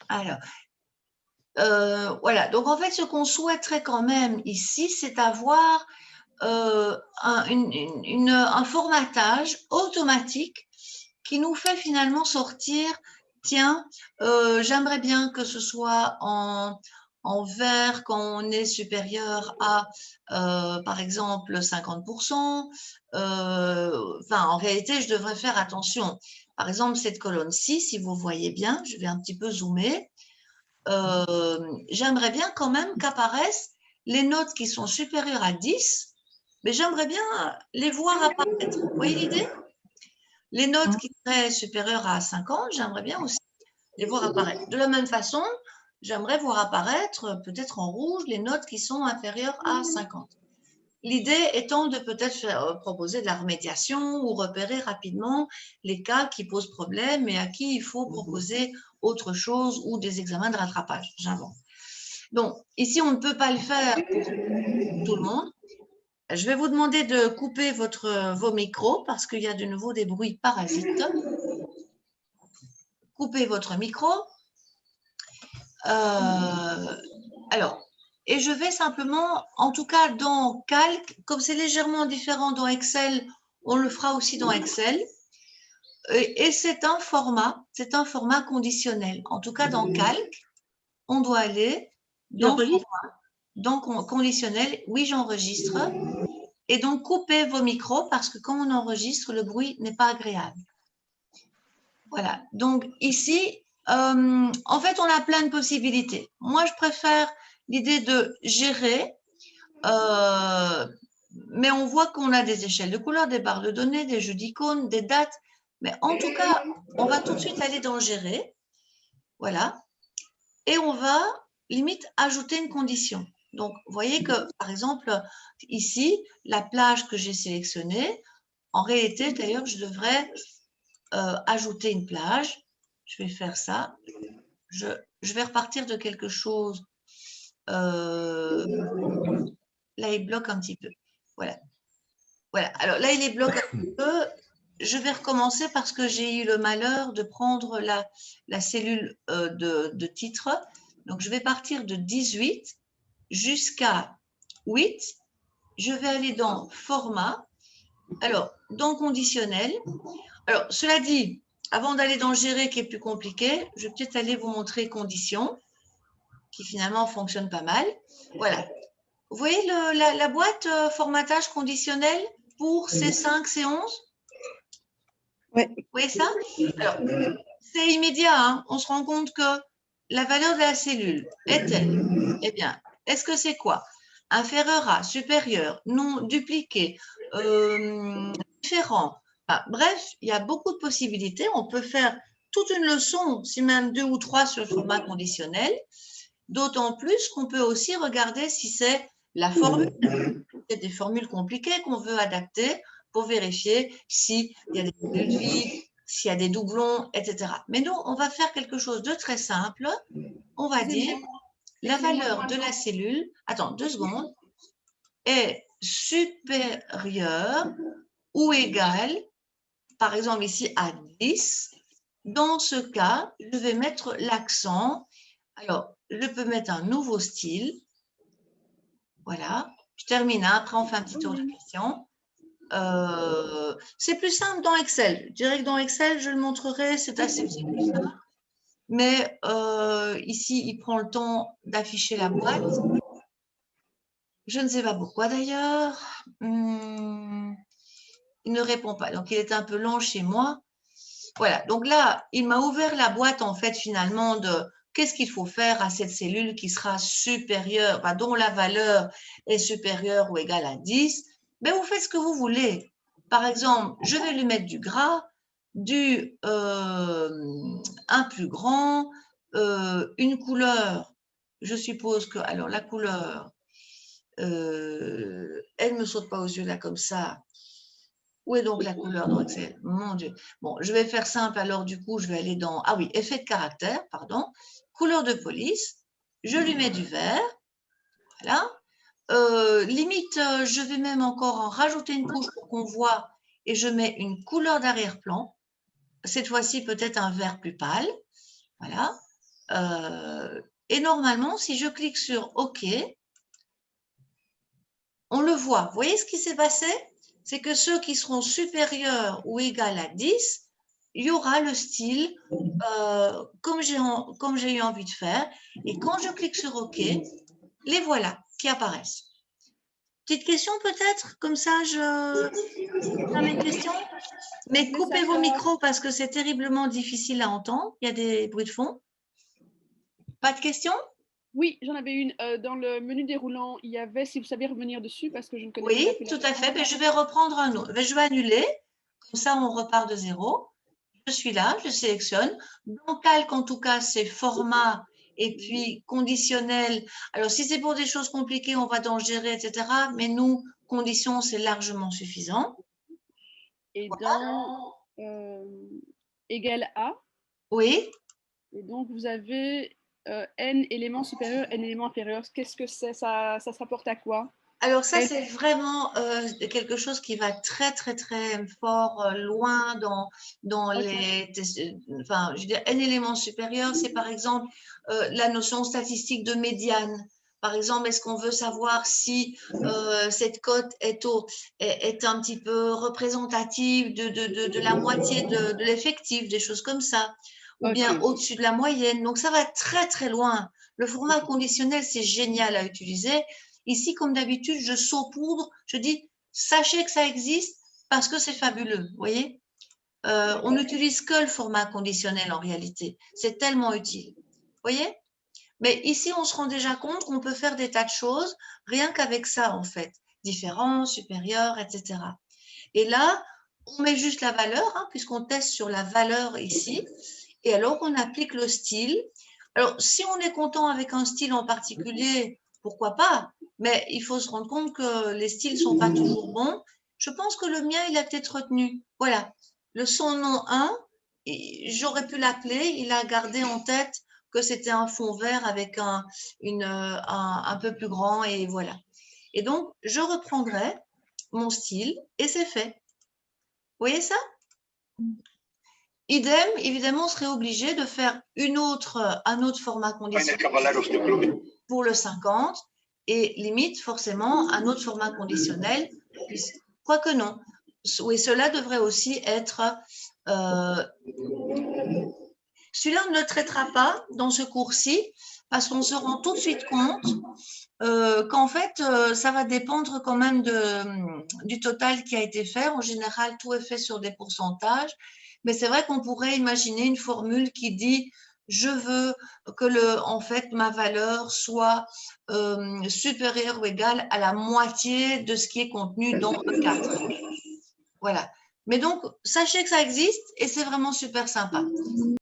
Alors, voilà. Donc, en fait, ce qu'on souhaiterait quand même ici, c'est avoir un formatage automatique qui nous fait finalement sortir, tiens, j'aimerais bien que ce soit en vert quand on est supérieur à, par exemple, 50%. Enfin, en réalité, je devrais faire attention. Par exemple, cette colonne-ci, si vous voyez bien, je vais un petit peu zoomer. J'aimerais bien quand même qu'apparaissent les notes qui sont supérieures à 10, mais j'aimerais bien les voir apparaître. Vous voyez l'idée? Les notes qui seraient supérieures à 50, j'aimerais bien aussi les voir apparaître. De la même façon, j'aimerais voir apparaître, peut-être en rouge, les notes qui sont inférieures à 50. L'idée étant de peut-être proposer de la remédiation ou repérer rapidement les cas qui posent problème et à qui il faut proposer autre chose ou des examens de rattrapage. J'invente. Donc, ici, on ne peut pas le faire pour tout le monde. Je vais vous demander de couper vos micros parce qu'il y a de nouveau des bruits parasites. Coupez votre micro. Alors, et je vais simplement, en tout cas dans Calc, comme c'est légèrement différent dans Excel, on le fera aussi dans Excel. Et c'est un format conditionnel. En tout cas, dans Calc, on doit aller dans conditionnel. Oui, j'enregistre. Et donc, coupez vos micros parce que quand on enregistre, le bruit n'est pas agréable. Voilà. Donc, ici, en fait, on a plein de possibilités. Moi, je préfère l'idée de gérer, mais on voit qu'on a des échelles de couleurs, des barres de données, des jeux d'icônes, des dates. Mais en tout cas, on va tout de suite aller dans gérer. Voilà. Et on va limite ajouter une condition. Donc, vous voyez que, par exemple, ici, la plage que j'ai sélectionnée, en réalité, d'ailleurs, je devrais ajouter une plage. Je vais faire ça. Je vais repartir de quelque chose. Là, il bloque un petit peu. Voilà. Voilà. Alors là, il est bloqué un petit peu. Je vais recommencer parce que j'ai eu le malheur de prendre la cellule de titre. Donc, je vais partir de 18 jusqu'à 8. Je vais aller dans format. Alors, dans conditionnel. Alors, cela dit, avant d'aller dans gérer qui est plus compliqué, je vais peut-être aller vous montrer conditions qui finalement fonctionne pas mal. Voilà. Vous voyez la boîte formatage conditionnel pour C5, C11? Oui. Vous voyez ça? Alors, c'est immédiat. Hein. On se rend compte que la valeur de la cellule est telle. Eh bien, est-ce que c'est quoi? Inférieur à, supérieur, non dupliqué, différent. Enfin, bref, il y a beaucoup de possibilités. On peut faire toute une leçon, si même 2 ou 3 sur le format conditionnel. D'autant plus qu'on peut aussi regarder si c'est la formule. C'est des formules compliquées qu'on veut adapter pour vérifier s'il y a des cellules vides, s'il y a des doublons, etc. Mais nous, on va faire quelque chose de très simple. On va dire la valeur de la cellule, attends 2 secondes, est supérieure ou égale, par exemple ici à 10. Dans ce cas, je vais mettre l'accent. Alors, je peux mettre un nouveau style. Voilà. Je termine. Hein. Après, on fait un petit tour de questions. C'est plus simple dans Excel. Je dirais que dans Excel, je le montrerai, c'est assez simple. Mais ici, il prend le temps d'afficher la boîte. Je ne sais pas pourquoi d'ailleurs. Il ne répond pas. Donc, il est un peu lent chez moi. Voilà. Donc là, il m'a ouvert la boîte, en fait, finalement, de qu'est-ce qu'il faut faire à cette cellule qui sera supérieure, enfin, dont la valeur est supérieure ou égale à 10. Mais vous faites ce que vous voulez. Par exemple, je vais lui mettre du gras, un plus grand, une couleur. Je suppose que, alors, la couleur, elle ne me saute pas aux yeux là comme ça. Où est donc la couleur dans Excel? Mon Dieu. Bon, je vais faire simple. Alors, du coup, je vais aller dans… Ah oui, effet de caractère, pardon. Couleur de police. Je lui mets du vert. Voilà. Limite, je vais même encore en rajouter une couche pour qu'on voit. Et je mets une couleur d'arrière-plan. cette fois-ci peut-être un vert plus pâle. Voilà. Et normalement, si je clique sur OK, on le voit. Vous voyez ce qui s'est passé? C'est que ceux qui seront supérieurs ou égaux à 10, il y aura le style comme j'ai eu envie de faire. Et quand je clique sur OK, les voilà qui apparaissent. Petite question peut-être? Comme ça, je mes questions. Mais coupez vos micros parce que c'est terriblement difficile à entendre. Il y a des bruits de fond. Pas de questions? Oui, j'en avais une. Dans le menu déroulant, il y avait, si vous savez revenir dessus, parce que je ne connais pas Oui, tout à fait. Mais je vais reprendre un autre. Je vais annuler. Comme ça, on repart de zéro. Je suis là, je sélectionne. Dans Calc, en tout cas, c'est format et puis conditionnel. Alors, si c'est pour des choses compliquées, on va dans gérer, etc. Mais nous, conditions, c'est largement suffisant. Et dans égal A. Oui. Et donc, vous avez n éléments supérieurs, n éléments inférieurs. Qu'est-ce que c'est? Ça se rapporte à quoi? Alors ça, c'est vraiment quelque chose qui va très, très, très fort, loin dans les… Enfin, je veux dire, n éléments supérieurs, c'est par exemple la notion statistique de médiane. Par exemple, est-ce qu'on veut savoir si cette cote est un petit peu représentative de la moitié de l'effectif, des choses comme ça, ou bien au-dessus de la moyenne. Donc, ça va très, très loin. Le format conditionnel, c'est génial à utiliser. Ici, comme d'habitude, je saupoudre, je dis, sachez que ça existe parce que c'est fabuleux, vous voyez. On n'utilise que le format conditionnel en réalité. C'est tellement utile, vous voyez. Mais ici, on se rend déjà compte qu'on peut faire des tas de choses rien qu'avec ça, en fait. Différents, supérieurs, etc. Et là, on met juste la valeur, hein, puisqu'on teste sur la valeur ici. Et alors, on applique le style. Alors, si on est content avec un style en particulier, pourquoi pas? Mais il faut se rendre compte que les styles ne sont pas toujours bons. Je pense que le mien, il a peut-être retenu. Voilà. Le son nom 1, j'aurais pu l'appeler. Il a gardé en tête que c'était un fond vert avec un peu plus grand et voilà. Et donc, je reprendrai mon style et c'est fait. Vous voyez ça? Idem, évidemment, on serait obligé de faire un autre format conditionnel pour le 50 et limite forcément un autre format conditionnel, quoique non. Oui, cela devrait aussi être… celui-là, on ne le traitera pas dans ce cours-ci parce qu'on se rend tout de suite compte qu'en fait, ça va dépendre quand même du total qui a été fait. En général, tout est fait sur des pourcentages. Mais c'est vrai qu'on pourrait imaginer une formule qui dit je veux que en fait, ma valeur soit supérieure ou égale à la moitié de ce qui est contenu dans E4. Voilà. Mais donc, sachez que ça existe et c'est vraiment super sympa.